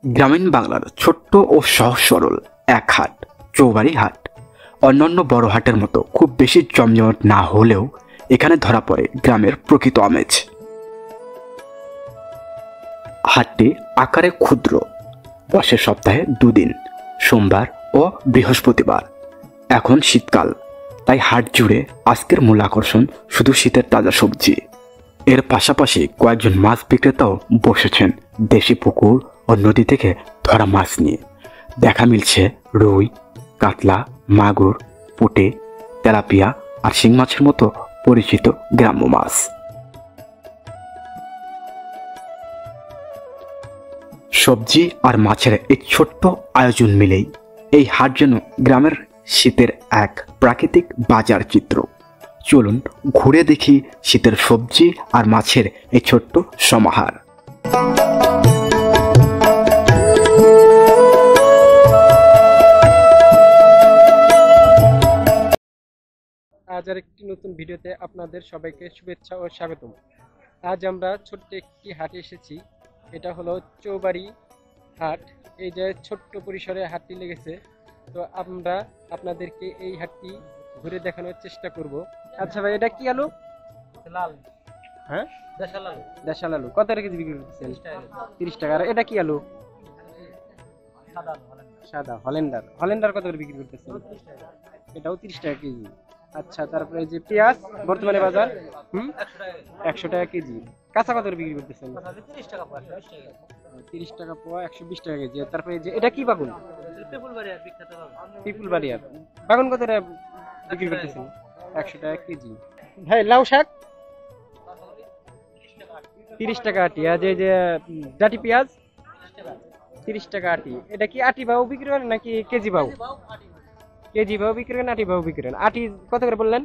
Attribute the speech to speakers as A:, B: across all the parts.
A: গ্রামীণ বাংলার ছোট্ট ও সহজ সরল এক হাট, চৌবাড়ি হাট। অন্যান্য বড় হাটের মতো খুব বেশি জমজমাট না হলেও এখানে ধরা পড়ে গ্রামের প্রকৃত আমেজ। হাটটি আকারে ক্ষুদ্র, বসে সপ্তাহে দুদিন, সোমবার ও বৃহস্পতিবার। এখন শীতকাল, তাই হাট জুড়ে আজকের মূল আকর্ষণ শুধু শীতের তাজা সবজি। এর পাশাপাশি কয়েকজন মাছ বিক্রেতাও বসেছেন দেশি পুকুর ও নদী থেকে ধরা মাছ নিয়ে। দেখা মিলছে রুই, কাতলা, মাগুর, পুঁটি, তেলাপিয়া আর শিং মাছের মতো পরিচিত গ্রাম্য মাছ। সবজি আর মাছের এই ছোট্ট আয়োজন মিলেই এই হাট যেন গ্রামের শীতের এক প্রাকৃতিক বাজার চিত্র। চলুন ঘুরে দেখি শীতের সবজি আর মাছের এই ছোট্ট সমাহার।
B: আজ আর একটি নতুন ভিডিওতে আপনাদের সবাইকে শুভেচ্ছা ও স্বাগতম। আজ আমরা ছোট্ট একটি হাটে এসেছি। এটা হলো চৌবাড়ি হাট। এই যে ছোট্ট পরিসরে হাটটি লেগেছে, তো আমরা আপনাদেরকে এই হাটটি ঘুরে দেখানোর চেষ্টা করব। আচ্ছা ভাই, এটা কি আলু?
C: লাল।
B: হ্যাঁ,
C: দেশাল আলু।
B: দেশাল আলু কত কেজি বিক্রি করতেছেন? 30 টাকা। আর এটা কি আলু?
C: সাদা আলু, হল্যান্ডার।
B: সাদা হল্যান্ডার। হল্যান্ডার কত করে বিক্রি করতেছেন? এটাও 30 টাকা কেজি। আচ্ছা, তারপরে যে পেঁয়াজ বর্তমানে বাজার 100 টাকা কেজি। কাঁচা কত করে বিক্রি করতেছেন?
C: 30 টাকা পোয়া, 120 টাকা।
B: 30 টাকা পোয়া, 120 টাকা কেজি। আর তারপরে যে এটা কি বাগুন?
C: পিপুলবাড়িয়ার বিখ্যাত বাগান।
B: পিপুলবাড়িয়ার বাগুন কত টাকা বিক্রি করতেছেন? 100 টাকা কেজি। ভাই, লাউ শাক 30 টাকা আটি। আর যে ডাটি পেঁয়াজ 30 টাকা আটি। এটা কি আটি ভাও বিক্রি করেন নাকি কেজি ভাও? কেজি ভাও বিক্রি করেন, আটি ভাও বিক্রি করেন। আটি কত করে বললেন?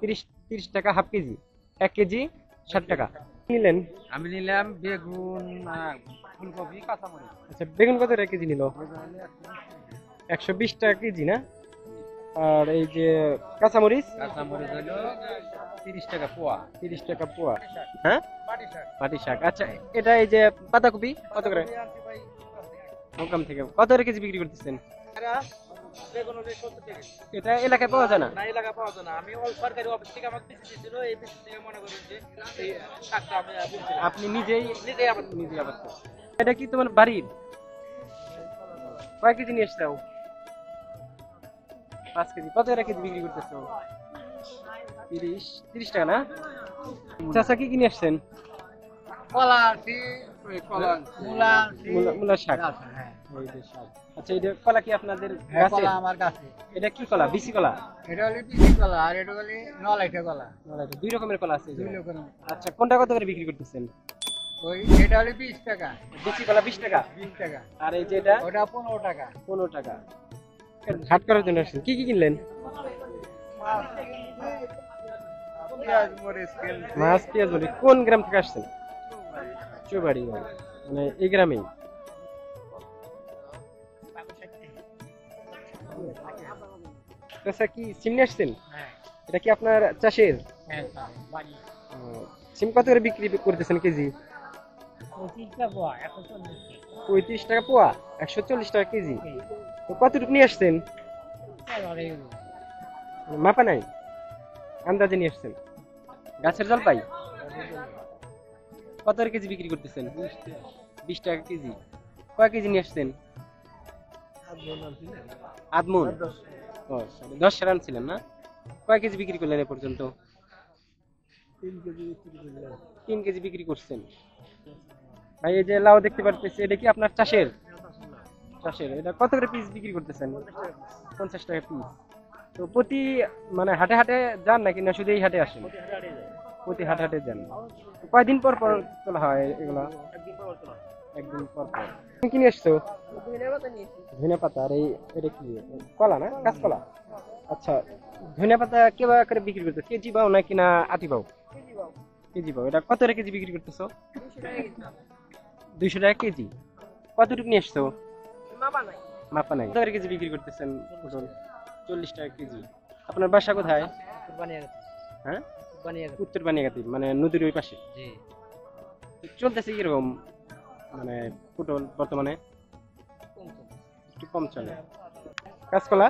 B: 30 টাকা হাফ কেজি। 1 কেজি 60 টাকা। নিলেন?
C: আমি নিলাম বেগুন, ফুলকপি, কাঁচামরিচ।
B: আচ্ছা, বেগুন কত টাকা কেজি নিল? 120 টাকা কেজি না? আর এই যে কাঁচামরিচ?
C: কাঁচামরিচ হলো 30 টাকা পোয়া।
B: 30 টাকা পোয়া। হ্যাঁ,
C: পাটি শাক।
B: পাটি শাক। আচ্ছা, এটা এই যে পাতাকপি কত করে? মোকাম থেকে কত করে কেজি বিক্রি করতেছেন?
C: বেগুন হলো 70 টাকা।
B: এটা এলাকায় পাওয়া যায় না?
C: না, এলাকা পাওয়া যায় না। আমি সরকারি অফিস থেকে আমাকে পিস দিয়েছিল, এই পিস থেকে মনে করেন যে এই শাকটা আমি বুঝছিলাম।
B: আপনি নিজেই
C: নিজেই আবার
B: নিজেই আবাদ করছেন? এটা কি তোমার বাড়ির? কয় কেজি নিয়ে এসছো? 5 কেজি। কত করে কেজি বিক্রি করতেছো? 30 টাকা না? চাচা কি কিনে আসছেন?
C: কলা আছে, কলা, মূলা,
B: মূলা শাক।
C: হ্যাঁ।
B: এই যে শাক। আচ্ছা, এই যে কলা কি আপনাদের
C: হ্যাঁ,
B: গাছে?
C: কলা আমার কাছে।
B: এটা কি কলা? বিসি কলা?
C: এটা হলো বিচি কলা আর এটা হলো নলাইটা কলা।
B: দুই রকমের কলা আছে এই যে।
C: দুই রকম।
B: আচ্ছা, কোনটা কত করে বিক্রি করতেছেন?
C: ওই এটা হলো 20 টাকা।
B: বিসি কলা 20 টাকা।
C: 20 টাকা।
B: আর এই যে এটা
C: ওটা 15 টাকা।
B: 15 টাকা। হাট করার জন্য আসছেন। কি কি কিনলেন?
C: পেঁয়াজ, মরিচ, তেল।
B: মাছ, পেঁয়াজ বলি। কোন গ্রাম থেকে আসছেন? চৌবাড়ি, মানে এই গ্রামেই। আচ্ছা, কি সিম নিয়ে আসছেন?
C: হ্যাঁ।
B: এটা কি আপনার চাষের?
C: হ্যাঁ, বাড়ি।
B: সিম কত করে বিক্রি করতেছেন কেজি?
C: 25 টাকা পোয়া, 140 টাকা।
B: 35 টাকা পোয়া, 140 টাকা কেজি। তো কতটুকু নিয়ে আসছেন? মাপা নাই, আন্দাজে নিয়ে আসছেন? গাছের জলপাই কত করে কেজি বিক্রি করতেছেন? 20 টাকা কেজি। কয় কেজি নিয়ে আসছেন? আধমন। 10 সারান ছিলেন না? কয় কেজি বিক্রি করলেন এ পর্যন্ত? 3 কেজি বিক্রি করছেন। ভাই, এই যে লাউ দেখতে পারতেছি, এটা কি আপনার চাষের? চাষের। এটা কত করে পিস বিক্রি করতেছেন? 50 টাকা পিস। তো প্রতি মানে হাটে হাটে যান নাকি না শুধু এই হাটে আসেন? প্রতি হাটে হাটে যান। কয়দিন পর পর তোলা হয় এগুলা? একদিন পর পর। তুমি কি নিয়ে এসছো? ধনিয়া পাতা। আর এটা কি কলা না? কাঁচকলা। আচ্ছা, ধনিয়া পাতা কেবা করে বিক্রি করতেছ? কেজি পাও নাকি না আটি পাও? কেজি পাও। এটা কত করে কেজি বিক্রি করতেছো? 200 টাকা কেজি। কতটুকু নিয়ে এসছো? মাপা নাই। কত করে কেজি বিক্রি করতেছেন? 40 টাকা কেজি। আপনার বাসা কোথায়? হ্যাঁ, উত্তর বানিয়াগাতি, মানে নদীর ওই পাশে। চলতেছে কিরকম মানে পটল বর্তমানে একটু কম চলে। কাঁচকলা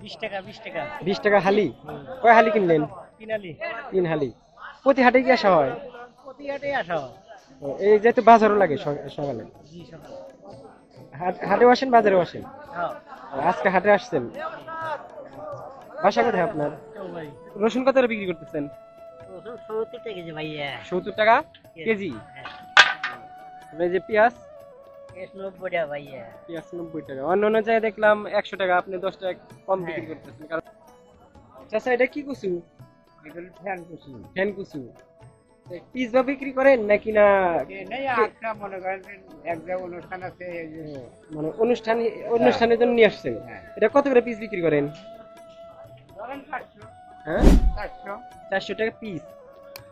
C: 20 টাকা 20 টাকা
B: 20 টাকা হালি। কয় হালি কিনলেন?
C: কিনালি
B: 3 হালি। প্রতি হাটে কি আসা হয়?
C: প্রতি হাটে আসা
B: ও, এই যেহেতু বাজারও লাগে সকালে।
C: জি সকাল
B: হাটেও আসেন বাজারেও আসেন?
C: হ্যাঁ
B: আজকে হাটে আসছেন? বাসা কোথায় আপনার?
C: ভাই
B: রসুন কত করে বিক্রি করতেছেন?
C: 70 টাকা কেজি ভাইয়া
B: 70 টাকা কেজি। আর এই যে পেঁয়াজ?
C: 90 টাকা ভাইয়া
B: পেঁয়াজ 90 টাকা। অন্য অন্য জায়গায় দেখলাম 100 টাকা, আপনি 10 টাকা কম বিক্রি করতেছেন। কারণ চাচা এটা কি কচু?
C: এগুলো ফ্যান করছি
B: ফ্যান কচু। পিস বা বিক্রি করেন নাকি না?
C: নেই একটা মনে করেন এক জায়গায় অনুষ্ঠান আছে এই যে
B: মানে অনুষ্ঠানের জন্য নিয়ে আসছেন।
C: হ্যাঁ।
B: এটা কত করে পিস বিক্রি করেন?
C: ধরেন 400
B: হ্যাঁ 400 টাকা পিস।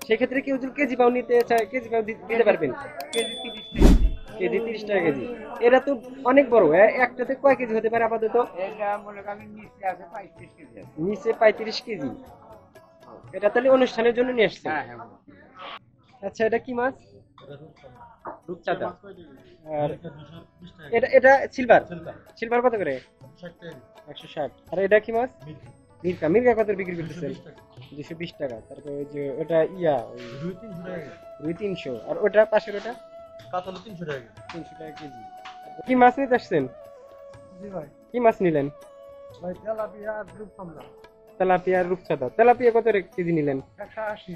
B: সেক্ষেত্রে কেউ যদি কেজি পাও নিতে চায় কেজি পাও দিতে পারবেন?
C: কেজি 30 টাকা
B: কেজি 30 টাকা কেজি। এরা তো অনেক বড়। একটাতে কয় কেজি হতে পারে আপাতত?
C: এটা মনে করেন নিচে আছে 35 কেজি আছে।
B: নিচে 35 কেজি। এটা তাহলে অনুষ্ঠানের জন্য নিয়ে আসছেন?
C: হ্যাঁ হ্যাঁ
B: আচ্ছা এটা কি মাছ? রূপচাঁদা। আর এটা এটা সিলভার। সিলভার কত করে? 160। আর এটা কি মাছ? মিরকা। মিরকা কত করে বিক্রি করতেছেন? 220 টাকা। তারপর ওই যে ওটা ইয়া রুই 300। আর ওটা পাশের ওটা
D: কাতলা 300 টাকা
B: 300 টাকা কেজি। কি মাছ নিতে আসছেন?
D: জি ভাই
B: কি মাছ নিলেন?
D: ভাই তেলাপিয়া আর রূপচাঁদা
B: তেলাপিয়া আর রূপচাঁদা। তেলাপিয়া কত করে কেজি নিলেন?
D: 180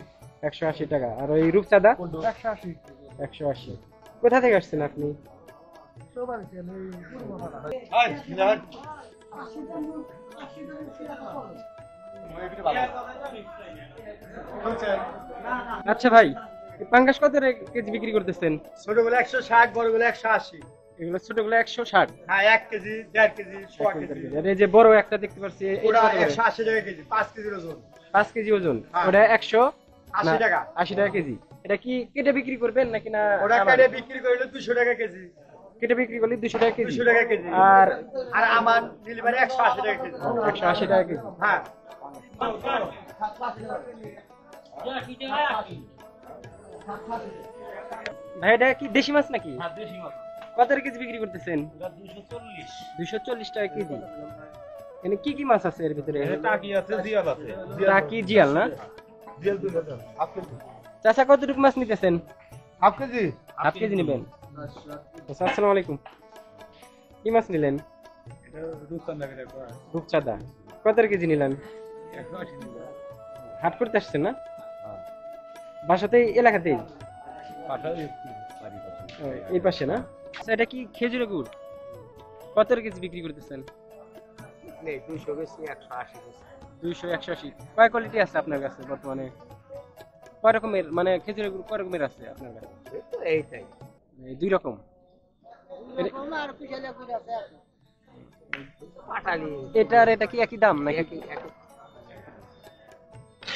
B: 180 টাকা। আর ওই রূপচাঁদা
D: 180
B: 180। কোথা থেকে আসছেন আপনি?
D: সবার কেন এই পূর্বপাড়া
B: আচ্ছা ভাই, এই পাঙ্গাস কত করে কেজি বিক্রি করতেছেন?
D: ছোটগুলো 160 বড়গুলো 180
B: এগুলো ছোটগুলো 160।
D: হ্যাঁ 1 কেজি 1.5 কেজি 1 কেজি
B: আর এই যে বড় একটা দেখতে পাচ্ছি
D: ওটা 180 টাকা কেজি 5 কেজির ওজন
B: 5 কেজি ওজন।
D: হ্যাঁ।
B: ওটা 180
D: টাকা
B: 80 টাকা কেজি। এটা কি কেটে বিক্রি করবেন নাকি না?
D: ওটা কেটে বিক্রি করলে 200 টাকা কেজি
B: কেটে বিক্রি করলে 200 টাকা কেজি।
D: 200 টাকা কেজি
B: আর
D: আর আমার ডেলিভারি 180 টাকা কেজি
B: 180 টাকা কেজি।
D: হ্যাঁ
B: ভাই এটা কি দেশি মাছ নাকি?
D: দেশি মাছ
B: কত করে কেজি বিক্রি করতেছেন?
D: 240
B: 240 টাকা কেজি। এখানে কি কি মাছ আছে এর ভিতরে?
D: টাকি আছে জিয়াল আছে
B: টাকি জিয়াল না?
D: জিয়াল 2 হাফ কেজি
B: চাচা কতটুকু মাছ নিতেছেন?
D: হাফ কেজি
B: হাফ কেজি নেবেন। আচ্ছা, আসসালামু আলাইকুম। কি মাছ নিলেন?
D: এটা রূপচাঁদা করে
B: রূপচাঁদা। কত করে কেজি নিলেন?
D: 180
B: হাট করতে আসছেন না? বাসাতেই এলাকাতেই? ও, এই পাশে না? আচ্ছা এটা কি খেজুরের গুড়? কত করে কেজি বিক্রি করতেছেন?
D: 200 বেশি 180 বেশি
B: 200 180। কয় কোয়ালিটি আছে আপনার কাছে বর্তমানে? কয় রকমের মানে খেজুরের গুড় কয় রকমের আছে আপনার কাছে?
D: এইটাই
B: এই 2 রকম।
C: আর পিছালে করে আছে পাটালি
B: এটা আর এটা কি একই দাম নাকি?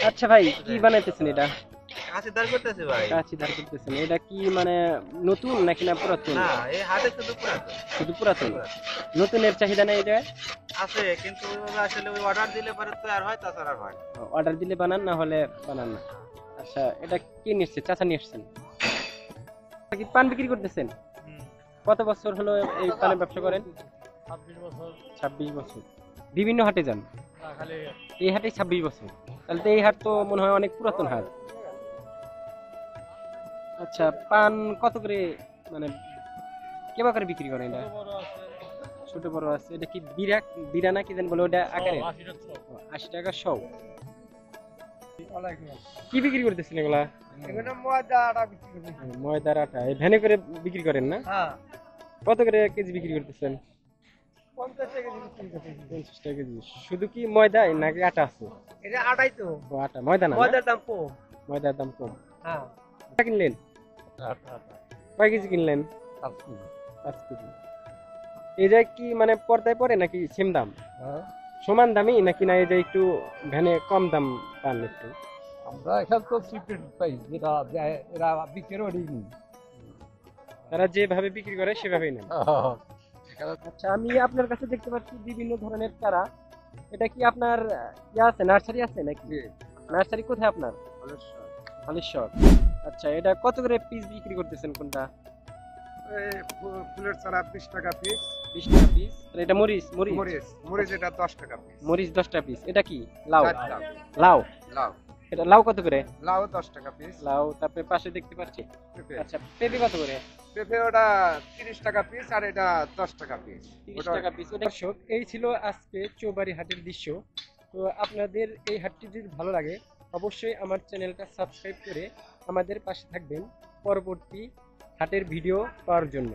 B: আচ্ছা ভাই কি বানাইতেছেন এটা?
D: কাছে দাঁড় করতেছে ভাই
B: কাঁচি দাঁড় করতেছেন। এটা কি মানে নতুন নাকি না পুরাতন?
D: না এই হাটে শুধু পুরাতন
B: শুধু পুরাতন। নতুনের চাহিদা নেই এটা?
D: আছে কিন্তু ওইভাবে আসলে ওই অর্ডার দিলে পরে তো আর হয় তাছাড়া আর হয় না।
B: অর্ডার দিলে বানান, না হলে বানান না। আচ্ছা এটা কি নিয়ে এসছে? চাচা নিয়ে এসছেন। কি পান বিক্রি করতেছেন? কত বছর হলো এই পানের ব্যবসা করেন?
D: 26 বছর
B: 26 বছর। বিভিন্ন হাটে যান?
D: খালি
B: এই হাটে 26 বছর। তাহলে তো এই হাট তো মনে হয় অনেক পুরাতন হাট। আচ্ছা পান কত করে মানে কেবা করে বিক্রি করেন এটা? ছোট বড় আছে। এটা কি বিরা না কি জান বলে ওটা আকারে? 80 টাকা সব। কি বিক্রি করতেছেন এগুলা?
D: এগুলো ময়দা আটা বিক্রি করি
B: ময়দার আটা। এই ভ্যানে করে বিক্রি করেন না?
D: হ্যাঁ
B: কত করে কেজি বিক্রি করতেছেন?
D: 50 টাকা কেজি বিক্রি করি
B: 50 টাকা কেজি। শুধু কি ময়দা নাকি আটা আছে?
D: এটা আটাই তো
B: ও আটা, ময়দা না?
D: ময়দার দাম কম
B: ময়দার দাম কম।
D: হ্যাঁ
B: কত কিনলেন? কয় কেজি কিনলেন? 5 কেজি। এই যে কি মানে পর্দায় পড়ে নাকি সেম দাম? সমান দামই নাকি না এই যে একটু ভ্যানে কম দাম পান একটু?
D: আমরা এখানে তো সিক্রেট পাই যেটা এরা বিক্রি করি
B: তারা যেভাবে বিক্রি করে সেভাবেই নেন। আচ্ছা আমি আপনার কাছে দেখতে পাচ্ছি বিভিন্ন ধরনের চারা। এটা কি আপনার ইয়া আছে, নার্সারি আছে নাকি? নার্সারি কোথায় আপনার? হালেশ্বর। আচ্ছা এটা কত করে পিস বিক্রি করতেছেন কোনটা?
E: ফুলের চারা 20 টাকা পিস,
B: 20 টাকা পিস। এটা মরিচ মরিচ
E: মরিচ মরিচ এটা 10 টাকা পিস,
B: মরিচ 10 টাকা পিস। এটা কি লাউ?
E: লাউ,
B: লাউ
E: লাউ
B: এটা লাউ কত করে?
E: লাউ 10 টাকা পিস,
B: লাউ তারপরে পাশে দেখতে পাচ্ছি।
E: পেঁপে
B: আচ্ছা পেঁপে কত করে?
E: পেঁপে ওটা 30 টাকা পিস আর এটা 10 টাকা পিস।
B: 30 টাকা পিস। দর্শক এই ছিল আজকে চৌবাড়ি হাটের দৃশ্য। তো আপনাদের এই হাটটি যদি ভালো লাগে অবশ্যই আমার চ্যানেলটা সাবস্ক্রাইব করে আমাদের পাশে থাকবেন পরবর্তী হাটের ভিডিও পাওয়ার জন্য।